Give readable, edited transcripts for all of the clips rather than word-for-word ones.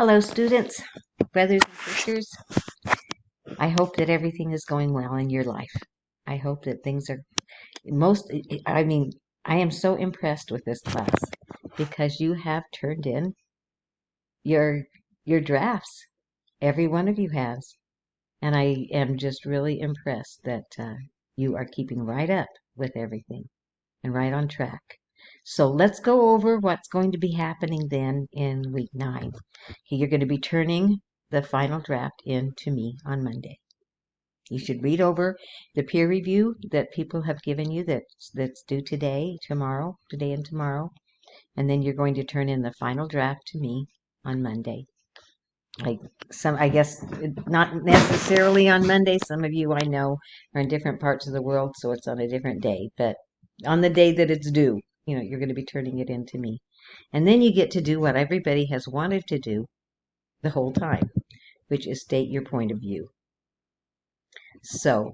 Hello, students, brothers and sisters. I hope that everything is going well in your life. I hope that things are I mean, I am so impressed with this class because you have turned in your drafts. Every one of you has. And I am just really impressed that you are keeping right up with everything and right on track. So let's go over what's going to be happening then in week 9. You're going to be turning the final draft in to me on Monday. You should read over the peer review that people have given you that's due today and tomorrow. And then you're going to turn in the final draft to me on Monday. I guess not necessarily on Monday. Some of you I know are in different parts of the world, so it's on a different day. But on the day that it's due, you're going to be turning it in to me. And then you get to do what everybody has wanted to do the whole time, which is state your point of view. So,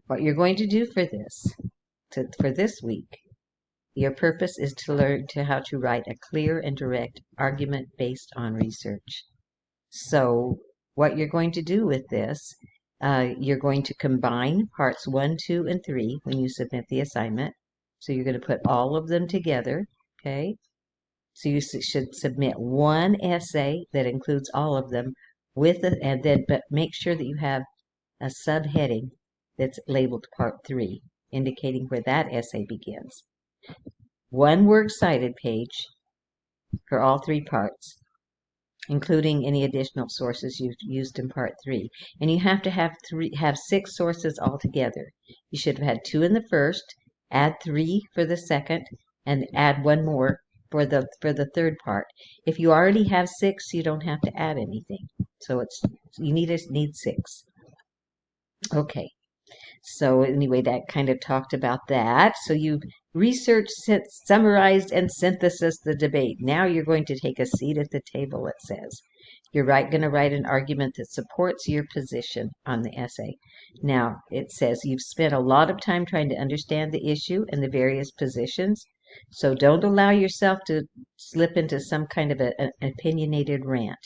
what you're going to do for this week, your purpose is to learn how to write a clear and direct argument based on research. So, what you're going to do with this, you're going to combine parts 1, 2, and 3 when you submit the assignment. So you're going to put all of them together, okay? So you should submit one essay that includes all of them but make sure that you have a subheading that's labeled Part 3, indicating where that essay begins. One works cited page for all 3 parts, including any additional sources you've used in Part 3. And you have to have 6 sources altogether. You should have had 2 in the first, add 3 for the second, and add 1 more for the third part. If you already have 6, you don't have to add anything. So you need 6. Okay. So anyway, that kind of talked about that. So you've researched, summarized, and synthesized the debate. Now you're going to take a seat at the table, it says. You're going to write an argument that supports your position on the essay. Now, it says you've spent a lot of time trying to understand the issue and the various positions, so don't allow yourself to slip into some kind of an opinionated rant.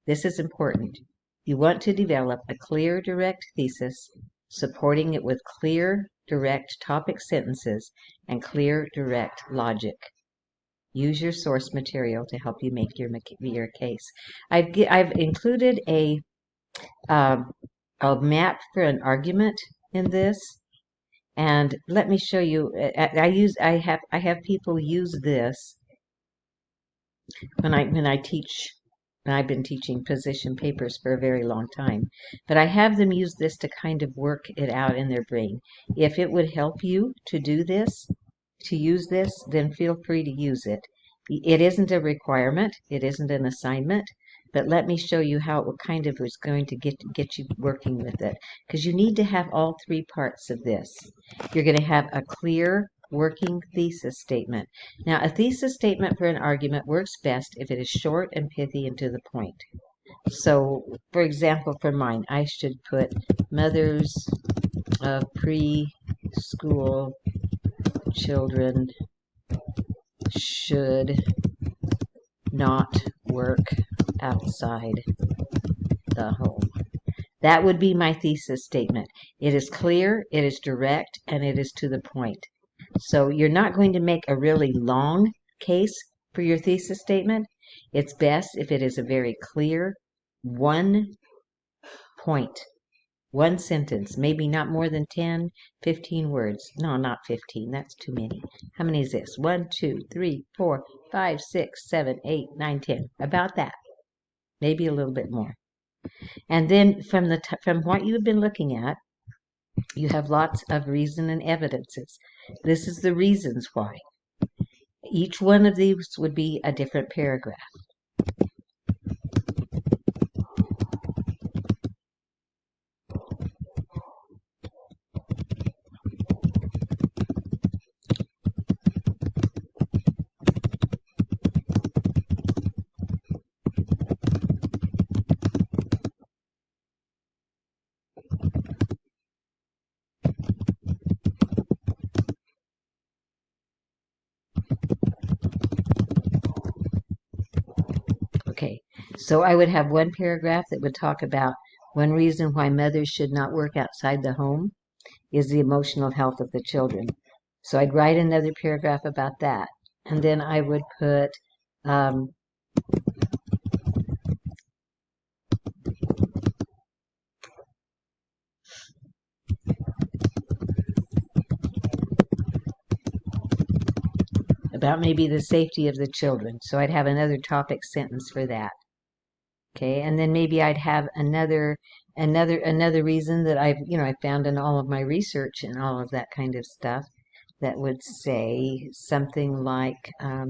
This is important. You want to develop a clear, direct thesis, supporting it with clear, direct topic sentences and clear, direct logic. Use your source material to help you make your case. I've included a map for an argument in this, and let me show you. I have people use this when I teach. And I've been teaching position papers for a very long time, but I have them use this to kind of work it out in their brain. If it would help you to do this, to use this, then feel free to use it. It isn't a requirement, it isn't an assignment, but let me show you how it kind of is going to get you working with it, because you need to have all 3 parts of this. You're going to have a clear working thesis statement. Now, a thesis statement for an argument works best if it is short and pithy and to the point. So, for example, for mine, I should put mothers of preschool children should not work outside the home. That would be my thesis statement. It is clear, it is direct, and it is to the point. So you're not going to make a really long case for your thesis statement. It's best if it is a very clear 1 point, 1 sentence, maybe not more than 10, 15 words. No, not 15. That's too many. How many is this? 1, 2, 3, 4, 5, 6, 7, 8, 9, 10. About that. Maybe a little bit more. And then from what you've been looking at, you have lots of reason and evidences. This is the reasons why. Each one of these would be a different paragraph. So I would have one paragraph that would talk about one reason why mothers should not work outside the home is the emotional health of the children. So I'd write another paragraph about that. And then I would put about maybe the safety of the children. So I'd have another topic sentence for that. Okay, and then maybe I'd have another reason that I found in all of my research and all of that kind of stuff that would say something like uh,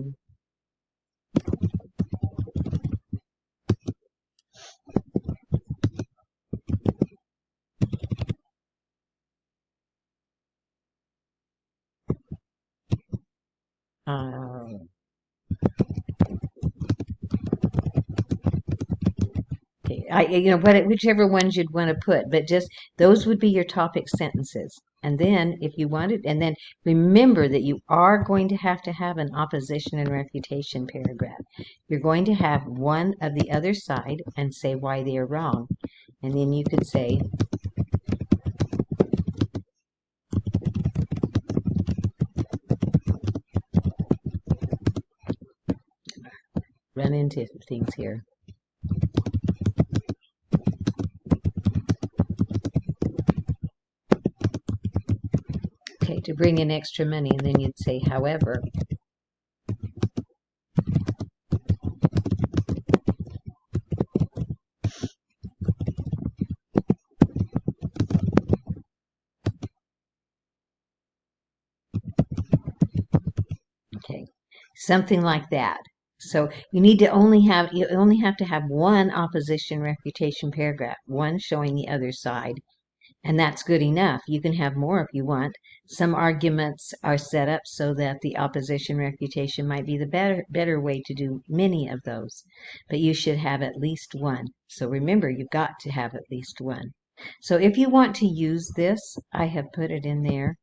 whichever ones you'd want to put, but just those would be your topic sentences. And then if you wanted, and then remember that you are going to have an opposition and refutation paragraph. You're going to have one of the other side and say why they are wrong. And then you could say, run into things here. Okay, to bring in extra money, and then you'd say, however, okay, something like that. So you only have to have one opposition refutation paragraph, one showing the other side, and that's good enough. You can have more if you want. Some arguments are set up so that the opposition refutation might be the better way to do many of those, but you should have at least one. So remember, you've got to have at least one. So if you want to use this, I have put it in there.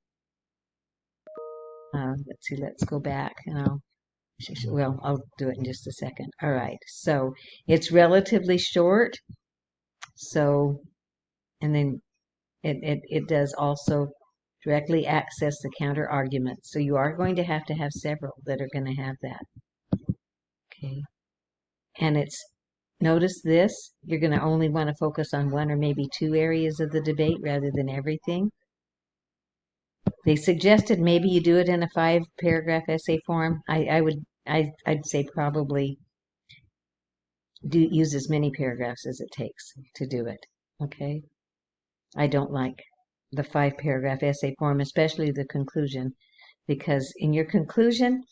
Let's see, let's go back and I'll do it in just a second. All right, so it's relatively short. So, and then it does also directly access the counter argument. So you are going to have several that are going to have that. Okay. And notice this, you're going to only want to focus on one or maybe two areas of the debate rather than everything. They suggested maybe you do it in a 5-paragraph essay form. I'd say probably use as many paragraphs as it takes to do it. Okay. I don't like the 5-paragraph essay form, especially the conclusion, because in your conclusion,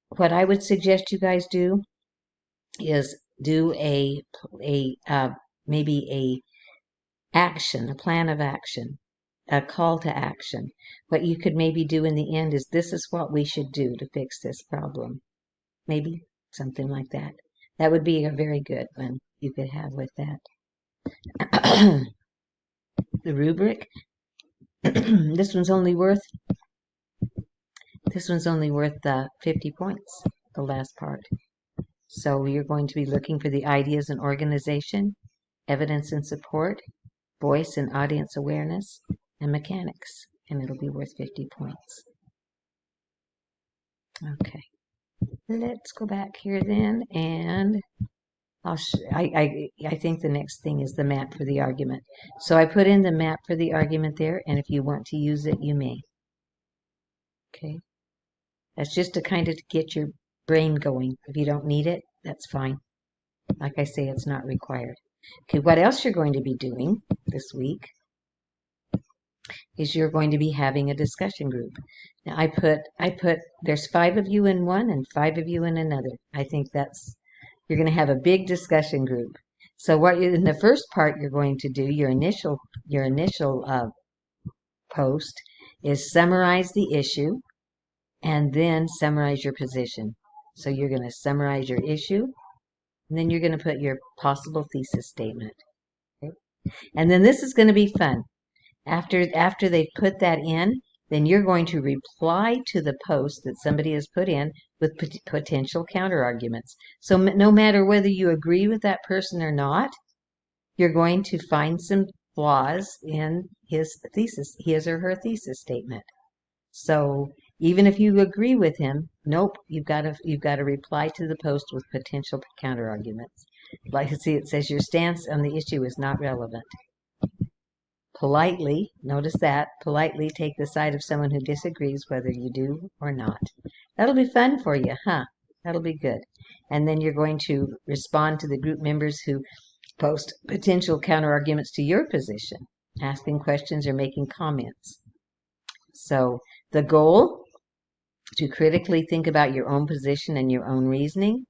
what I would suggest you guys do is do maybe a plan of action, a call to action. What you could maybe do in the end is, this is what we should do to fix this problem. Maybe something like that. That would be a very good one you could have with that. The rubric. This one's only worth 50 points, the last part. So you're going to be looking for the ideas and organization, evidence and support, voice and audience awareness, and mechanics, and it'll be worth 50 points. Okay, let's go back here then, and I think the next thing is the map for the argument. So I put in the map for the argument there, and if you want to use it, you may. Okay, that's just to kind of get your brain going. If you don't need it, that's fine. Like I say, it's not required. Okay, what else you're going to be doing this week is you're going to be having a discussion group. Now I put there's 5 of you in one and 5 of you in another. I think you're going to have a big discussion group. So in the first part you're going to do, your initial post is summarize the issue and then summarize your position. So you're going to summarize your issue, and then you're going to put your possible thesis statement. Okay? And then this is going to be fun. After they've put that in, then you're going to reply to the post that somebody has put in with potential counterarguments. So no matter whether you agree with that person or not, you're going to find some flaws in his thesis, his or her thesis statement. So even if you agree with him, nope, you've got to reply to the post with potential counterarguments. Like see, it says your stance on the issue is not relevant. Politely, notice that, politely take the side of someone who disagrees whether you do or not. That'll be fun for you, huh? That'll be good. And then you're going to respond to the group members who post potential counterarguments to your position, asking questions or making comments. So the goal, to critically think about your own position and your own reasoning,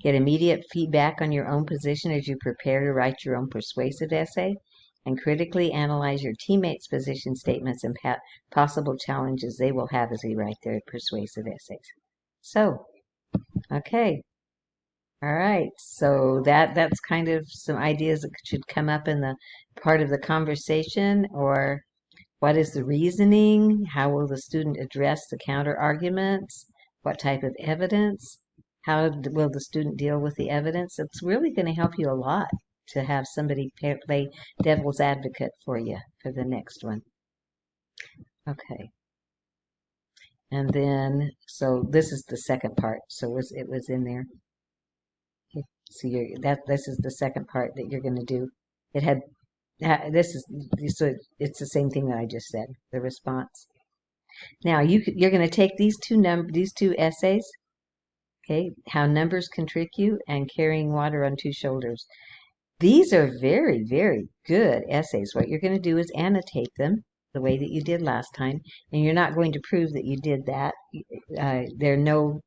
get immediate feedback on your own position as you prepare to write your own persuasive essay, and critically analyze your teammates' position statements and possible challenges they will have as they write their persuasive essays. So, okay. All right, so that's kind of some ideas that should come up in the part of the conversation, or what is the reasoning? How will the student address the counter arguments? What type of evidence? How will the student deal with the evidence? It's really going to help you a lot to have somebody play devil's advocate for you for the next one. Okay. And then, so this is the second part. So it was in there. So this is the second part that you're going to do. It had so it's the same thing that I just said, the response. Now you're going to take these two essays, okay? How numbers can trick you and carrying water on two shoulders. These are very, very good essays. What you're going to do is annotate them the way that you did last time, and you're not going to prove that you did that. There are no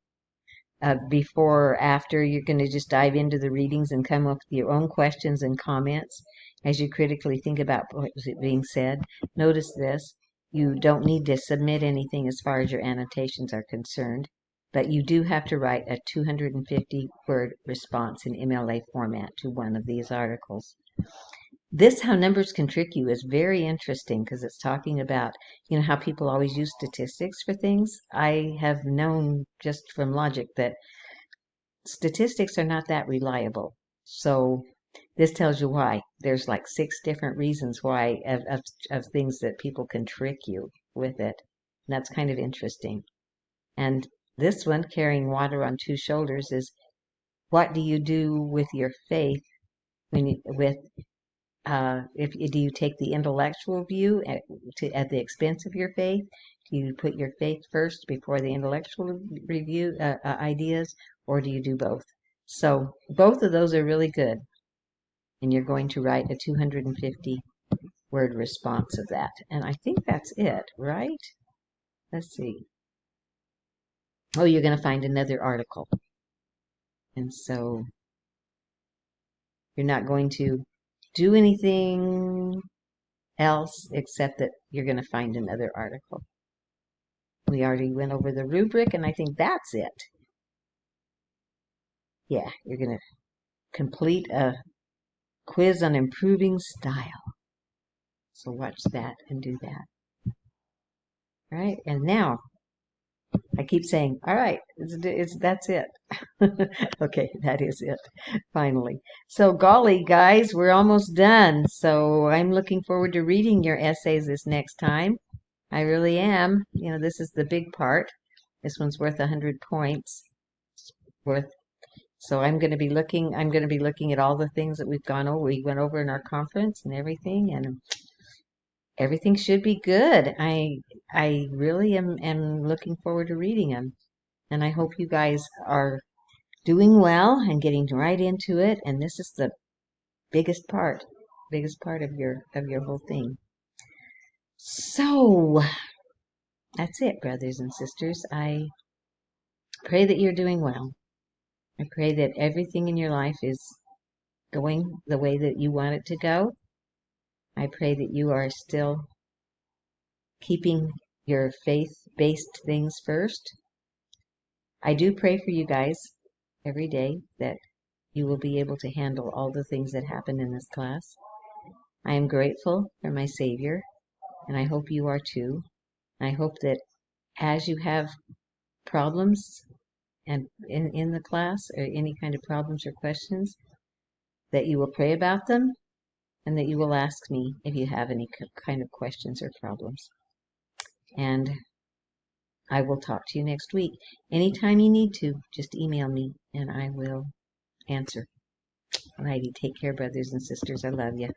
before or after. You're going to just dive into the readings and come up with your own questions and comments as you critically think about what's being said. Notice this. You don't need to submit anything as far as your annotations are concerned, but you do have to write a 250-word response in MLA format to one of these articles. This, how numbers can trick you, is very interesting because it's talking about, how people always use statistics for things. I have known just from logic that statistics are not that reliable. So this tells you why. There's like 6 different reasons why of things that people can trick you with it. And that's kind of interesting. And this one, carrying water on two shoulders, is what do you do with your faith when do you take the intellectual view at the expense of your faith? Do you put your faith first before the intellectual review ideas, or do you do both? So both of those are really good, and you're going to write a 250-word response of that. And I think that's it, right? Let's see. Oh, you're going to find another article, and so you're not going to do anything else except that you're going to find another article. We already went over the rubric, and I think that's it. Yeah, you're going to complete a quiz on improving style. So watch that and do that. All right, and now I keep saying, all right, that's it. Okay, that is it, finally. So golly, guys, we're almost done. So I'm looking forward to reading your essays this next time. I really am. This is the big part. This one's worth 100 points. So I'm going to be looking at all the things that we went over in our conference and everything, and everything should be good. I really am looking forward to reading them. And I hope you guys are doing well and getting right into it. And this is the biggest part of your whole thing. So that's it, brothers and sisters. I pray that you're doing well. I pray that everything in your life is going the way that you want it to go. I pray that you are still keeping your faith-based things first. I do pray for you guys every day that you will be able to handle all the things that happen in this class. I am grateful for my Savior, and I hope you are too. I hope that as you have problems and in the class, or any kind of problems or questions, that you will pray about them, and that you will ask me if you have any kind of questions or problems. And I will talk to you next week. Anytime you need to, just email me and I will answer. Alrighty, take care, brothers and sisters. I love you.